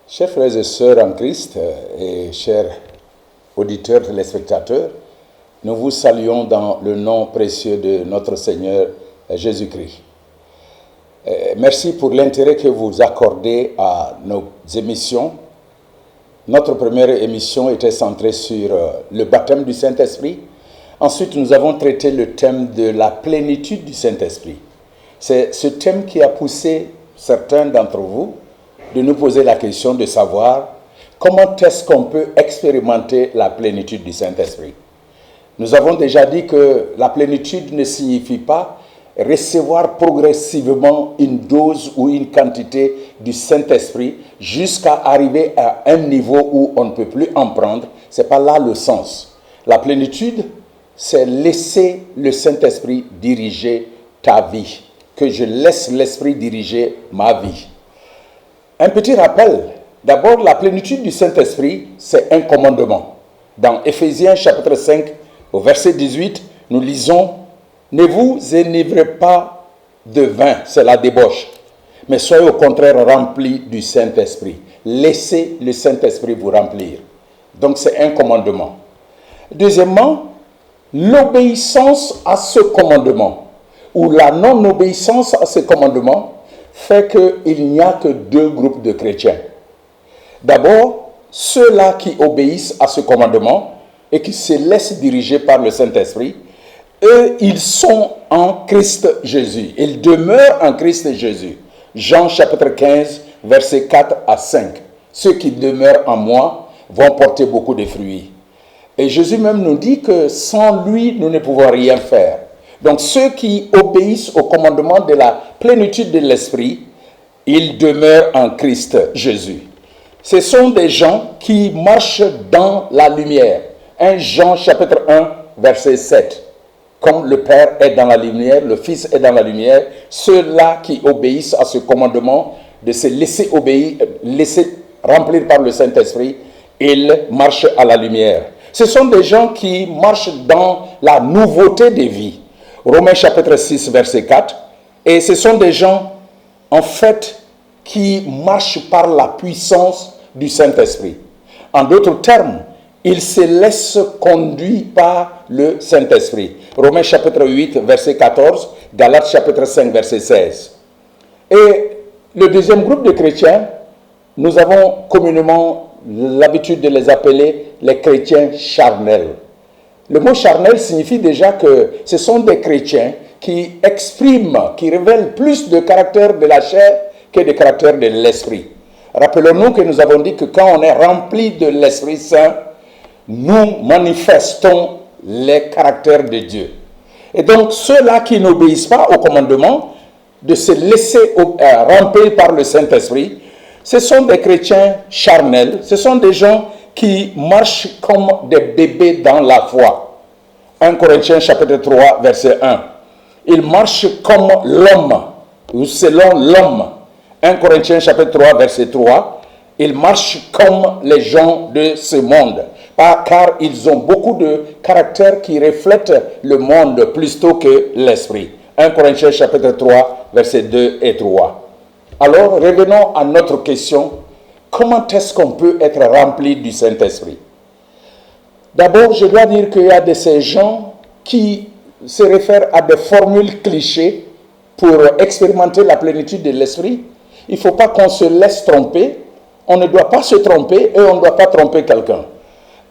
Chers frères et sœurs en Christ et chers auditeurs, téléspectateurs, nous vous saluons dans le nom précieux de notre Seigneur Jésus-Christ. Merci pour l'intérêt que vous accordez à nos émissions. Notre première émission était centrée sur le baptême du Saint-Esprit. Ensuite, nous avons traité le thème de la plénitude du Saint-Esprit. C'est ce thème qui a poussé certains d'entre vous de nous poser la question de savoir comment est-ce qu'on peut expérimenter la plénitude du Saint-Esprit. Nous avons déjà dit que la plénitude ne signifie pas recevoir progressivement une dose ou une quantité du Saint-Esprit jusqu'à arriver à un niveau où on ne peut plus en prendre. Ce n'est pas là le sens. La plénitude, c'est laisser le Saint-Esprit diriger ta vie, que je laisse l'Esprit diriger ma vie. Un petit rappel, d'abord la plénitude du Saint-Esprit, c'est un commandement. Dans Éphésiens chapitre 5, au verset 18, nous lisons « Ne vous enivrez pas de vin, c'est la débauche, mais soyez au contraire remplis du Saint-Esprit. Laissez le Saint-Esprit vous remplir. » Donc c'est un commandement. Deuxièmement, l'obéissance à ce commandement, ou la non-obéissance à ce commandement, fait qu'il n'y a que deux groupes de chrétiens. D'abord, ceux-là qui obéissent à ce commandement et qui se laissent diriger par le Saint-Esprit, eux, ils sont en Christ Jésus. Ils demeurent en Christ Jésus. Jean chapitre 15, versets 4 à 5. Ceux qui demeurent en moi vont porter beaucoup de fruits. Et Jésus même nous dit que sans lui, nous ne pouvons rien faire. Donc ceux qui obéissent au commandement de la plénitude de l'Esprit, ils demeurent en Christ Jésus. Ce sont des gens qui marchent dans la lumière. 1 Jean chapitre 1, verset 7. Comme le Père est dans la lumière, le Fils est dans la lumière, ceux-là qui obéissent à ce commandement de se laisser obéir, laisser remplir par le Saint-Esprit, ils marchent à la lumière. Ce sont des gens qui marchent dans la nouveauté des vies. Romains chapitre 6, verset 4. Et ce sont des gens, en fait, qui marchent par la puissance du Saint-Esprit. En d'autres termes, ils se laissent conduire par le Saint-Esprit. Romains chapitre 8, verset 14. Galates chapitre 5, verset 16. Et le deuxième groupe de chrétiens, nous avons communément l'habitude de les appeler les chrétiens charnels. Le mot charnel signifie déjà que ce sont des chrétiens qui expriment, qui révèlent plus de caractère de la chair que de caractère de l'esprit. Rappelons-nous que nous avons dit que quand on est rempli de l'Esprit Saint, nous manifestons les caractères de Dieu. Et donc ceux-là qui n'obéissent pas au commandement de se laisser remplir par le Saint-Esprit, ce sont des chrétiens charnels, ce sont des gens qui marchent comme des bébés dans la foi. 1 Corinthiens chapitre 3, verset 1. Ils marchent comme l'homme, ou selon l'homme. 1 Corinthiens chapitre 3, verset 3. Ils marchent comme les gens de ce monde, car ils ont beaucoup de caractères qui reflètent le monde plutôt que l'esprit. 1 Corinthiens chapitre 3, verset 2 et 3. Alors, revenons à notre question. Comment est-ce qu'on peut être rempli du Saint-Esprit? D'abord, je dois dire qu'il y a de ces gens qui se réfèrent à des formules clichés pour expérimenter la plénitude de l'Esprit. Il ne faut pas qu'on se laisse tromper. On ne doit pas se tromper et on ne doit pas tromper quelqu'un.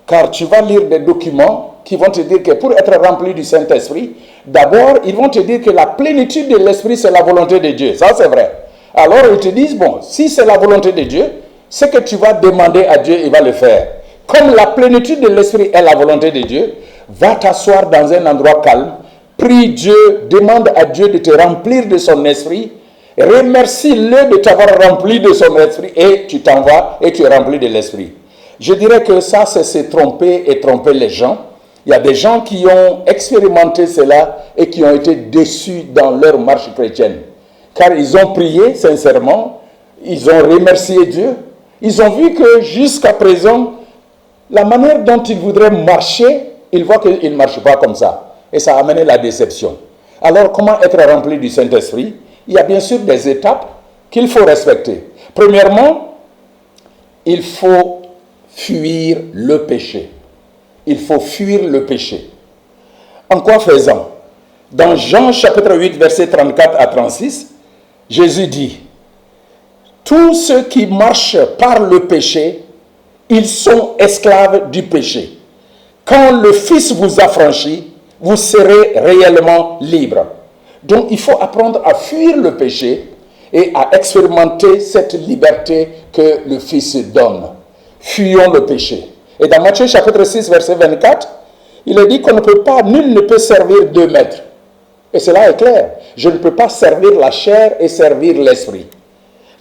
Car tu vas lire des documents qui vont te dire que pour être rempli du Saint-Esprit, d'abord, ils vont te dire que la plénitude de l'Esprit, c'est la volonté de Dieu. Ça, c'est vrai. Alors, ils te disent, bon, si c'est la volonté de Dieu, ce que tu vas demander à Dieu, il va le faire. Comme la plénitude de l'Esprit est la volonté de Dieu, va t'asseoir dans un endroit calme, prie Dieu, demande à Dieu de te remplir de son esprit, remercie-le de t'avoir rempli de son esprit et tu t'en vas et tu es rempli de l'esprit. Je dirais que ça, c'est se tromper et tromper les gens. Il y a des gens qui ont expérimenté cela et qui ont été déçus dans leur marche chrétienne. Car ils ont prié sincèrement, ils ont remercié Dieu. Ils ont vu que jusqu'à présent, la manière dont ils voudraient marcher, ils voient qu'ils ne marchent pas comme ça. Et ça a amené la déception. Alors, comment être rempli du Saint-Esprit? Il y a bien sûr des étapes qu'il faut respecter. Premièrement, il faut fuir le péché. Il faut fuir le péché. En quoi faisant? Dans Jean chapitre 8, versets 34 à 36, Jésus dit, « Tous ceux qui marchent par le péché, ils sont esclaves du péché. Quand le Fils vous affranchit, vous serez réellement libre. » Donc il faut apprendre à fuir le péché et à expérimenter cette liberté que le Fils donne. Fuyons le péché. Et dans Matthieu chapitre 6, verset 24, il est dit qu'on ne peut pas, nul ne peut servir deux maîtres. Et cela est clair. Je ne peux pas servir la chair et servir l'esprit.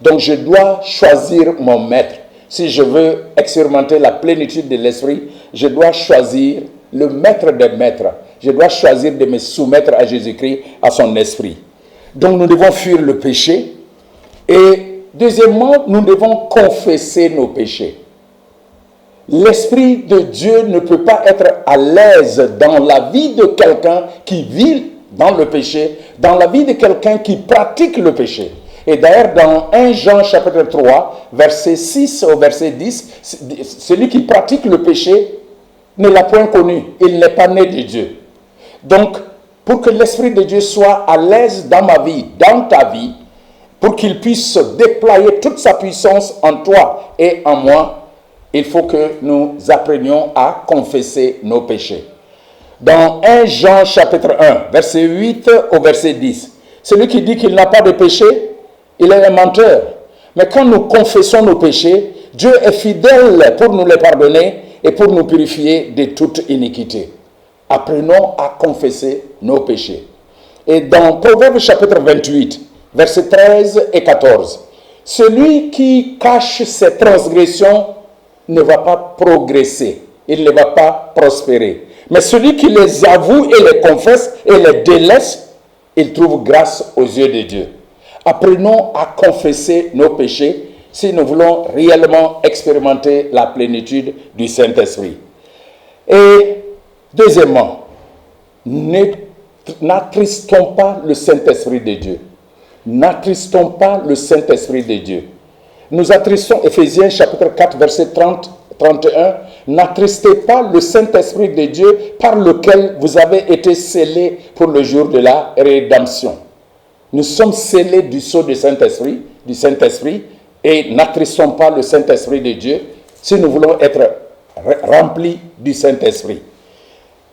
Donc je dois choisir mon maître. Si je veux expérimenter la plénitude de l'esprit, je dois choisir le maître des maîtres. Je dois choisir de me soumettre à Jésus-Christ, à son esprit. Donc nous devons fuir le péché. Et deuxièmement, nous devons confesser nos péchés. L'Esprit de Dieu ne peut pas être à l'aise dans la vie de quelqu'un qui vit dans le péché, dans la vie de quelqu'un qui pratique le péché. Et d'ailleurs, dans 1 Jean chapitre 3, verset 6 au verset 10, celui qui pratique le péché ne l'a point connu, il n'est pas né de Dieu. Donc, pour que l'Esprit de Dieu soit à l'aise dans ma vie, dans ta vie, pour qu'il puisse déployer toute sa puissance en toi et en moi, il faut que nous apprenions à confesser nos péchés. Dans 1 Jean chapitre 1, verset 8 au verset 10, celui qui dit qu'il n'a pas de péché, il est un menteur. Mais quand nous confessons nos péchés, Dieu est fidèle pour nous les pardonner et pour nous purifier de toute iniquité. Apprenons à confesser nos péchés. Et dans Proverbe chapitre 28, versets 13 et 14, celui qui cache ses transgressions ne va pas progresser, il ne va pas prospérer. Mais celui qui les avoue et les confesse et les délaisse, il trouve grâce aux yeux de Dieu. Apprenons à confesser nos péchés si nous voulons réellement expérimenter la plénitude du Saint-Esprit. Et deuxièmement, n'attristons pas le Saint-Esprit de Dieu. N'attristons pas le Saint-Esprit de Dieu. Nous attristons, Éphésiens chapitre 4, verset 30-31, n'attristez pas le Saint-Esprit de Dieu par lequel vous avez été scellés pour le jour de la rédemption. Nous sommes scellés du sceau du Saint-Esprit, et n'attristons pas le Saint-Esprit de Dieu si nous voulons être remplis du Saint-Esprit.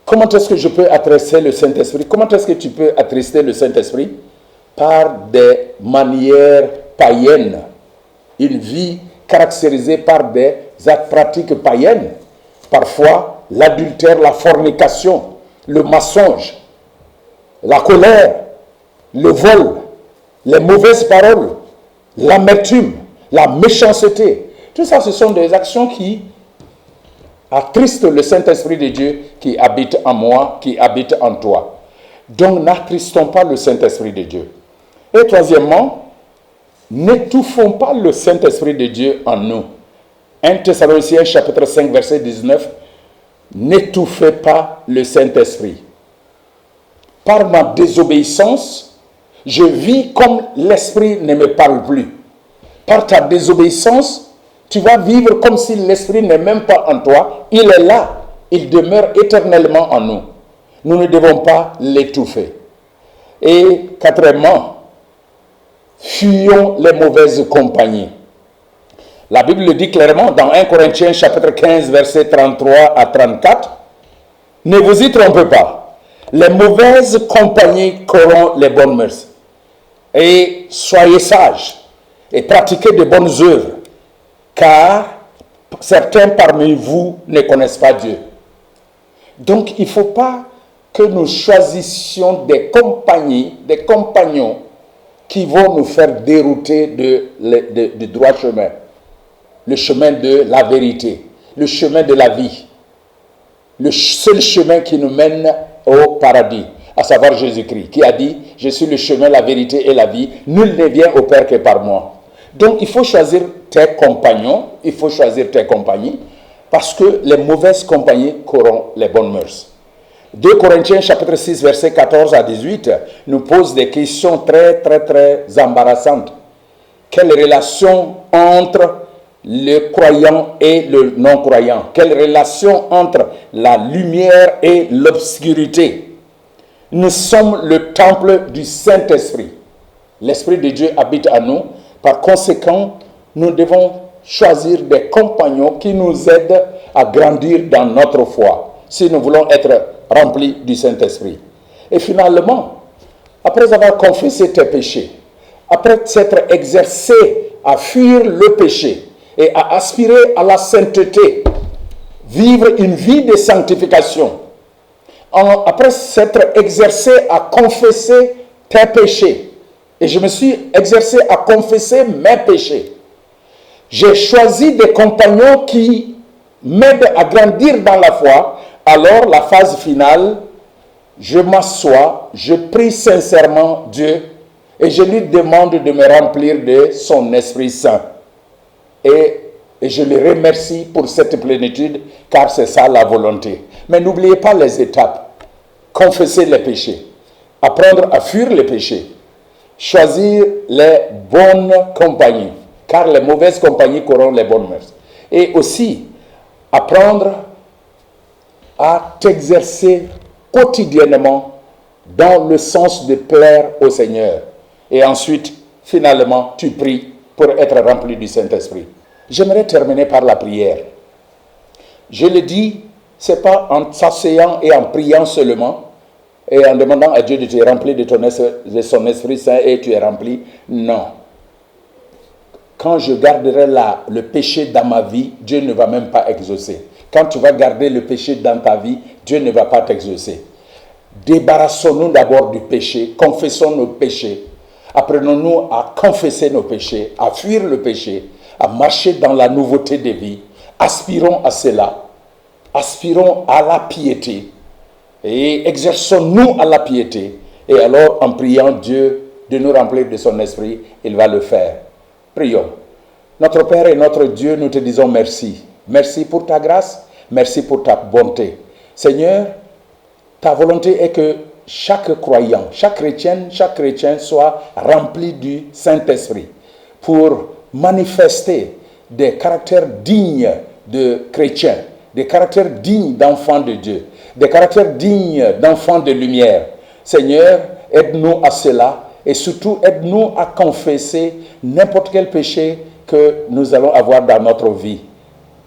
Comment est-ce que je peux attrister le Saint-Esprit? Comment est-ce que tu peux attrister le Saint-Esprit? Par des manières païennes. Une vie caractérisée par des pratiques païennes. Parfois, l'adultère, la fornication, le mensonge, la colère, le vol, les mauvaises paroles, l'amertume, la méchanceté. Tout ça, ce sont des actions qui attristent le Saint-Esprit de Dieu qui habite en moi, qui habite en toi. Donc, n'attristons pas le Saint-Esprit de Dieu. Et troisièmement, n'étouffons pas le Saint-Esprit de Dieu en nous. 1 Thessaloniciens chapitre 5 verset 19, n'étouffez pas le Saint-Esprit. Par ma désobéissance, je vis comme l'Esprit ne me parle plus. Par ta désobéissance, tu vas vivre comme si l'Esprit n'est même pas en toi. Il est là, il demeure éternellement en nous. Nous ne devons pas l'étouffer. Et quatrièmement, fuyons les mauvaises compagnies. La Bible le dit clairement dans 1 Corinthiens chapitre 15 versets 33 à 34. Ne vous y trompez pas. Les mauvaises compagnies corrompent les bonnes mœurs. Et soyez sages et pratiquez de bonnes œuvres, car certains parmi vous ne connaissent pas Dieu. Donc il ne faut pas que nous choisissions des compagnies, des compagnons qui vont nous faire dérouter du droit chemin, le chemin de la vérité, le chemin de la vie, le seul chemin qui nous mène au paradis, à savoir Jésus-Christ, qui a dit « Je suis le chemin, la vérité et la vie, nul ne vient au Père que par moi ». Donc il faut choisir tes compagnons, il faut choisir tes compagnies, parce que les mauvaises compagnies corrompent les bonnes mœurs. 2 Corinthiens chapitre 6 versets 14 à 18 nous pose des questions très embarrassantes. Quelle relation entre le croyant et le non-croyant? Quelle relation entre la lumière et l'obscurité? Nous sommes le temple du Saint-Esprit. L'Esprit de Dieu habite en nous. Par conséquent, nous devons choisir des compagnons qui nous aident à grandir dans notre foi, si nous voulons être remplis du Saint-Esprit. Et finalement, après avoir confessé tes péchés, après s'être exercé à fuir le péché et à aspirer à la sainteté, vivre une vie de sanctification, après s'être exercé à confesser tes péchés, et je me suis exercé à confesser mes péchés, j'ai choisi des compagnons qui m'aident à grandir dans la foi. Alors la phase finale, je m'assois, je prie sincèrement Dieu et je lui demande de me remplir de son Esprit Saint. Et je le remercie pour cette plénitude, car c'est ça la volonté. Mais n'oubliez pas les étapes. Confesser les péchés, apprendre à fuir les péchés, choisir les bonnes compagnies, car les mauvaises compagnies corrompent les bonnes mœurs. Et aussi, apprendre à t'exercer quotidiennement dans le sens de plaire au Seigneur. Et ensuite, finalement, tu pries pour être rempli du Saint-Esprit. J'aimerais terminer par la prière. Je le dis, ce n'est pas en s'asseyant et en priant seulement et en demandant à Dieu de te remplir de son Esprit Saint et tu es rempli. Non. Quand je garderai le péché dans ma vie, Dieu ne va même pas exaucer. Quand tu vas garder le péché dans ta vie, Dieu ne va pas t'exaucer. Débarrassons-nous d'abord du péché, confessons nos péchés, apprenons-nous à confesser nos péchés, à fuir le péché, à marcher dans la nouveauté de vie. Aspirons à cela, aspirons à la piété et exerçons-nous à la piété. Et alors, en priant Dieu de nous remplir de son esprit, il va le faire. Prions. Notre Père et notre Dieu, nous te disons merci. Merci pour ta grâce, merci pour ta bonté. Seigneur, ta volonté est que chaque croyant, chaque chrétien soit rempli du Saint-Esprit pour manifester des caractères dignes de chrétiens, des caractères dignes d'enfants de Dieu, des caractères dignes d'enfants de lumière. Seigneur, aide-nous à cela et surtout aide-nous à confesser n'importe quel péché que nous allons avoir dans notre vie.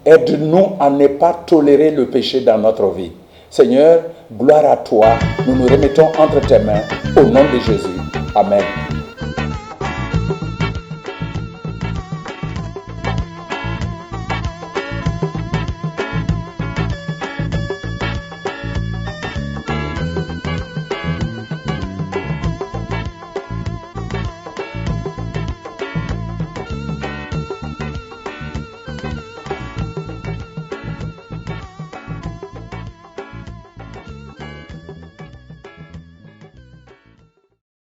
Aide-nous à ne pas tolérer le péché dans notre vie. Seigneur, gloire à toi. Nous nous remettons entre tes mains. Au nom de Jésus. Amen.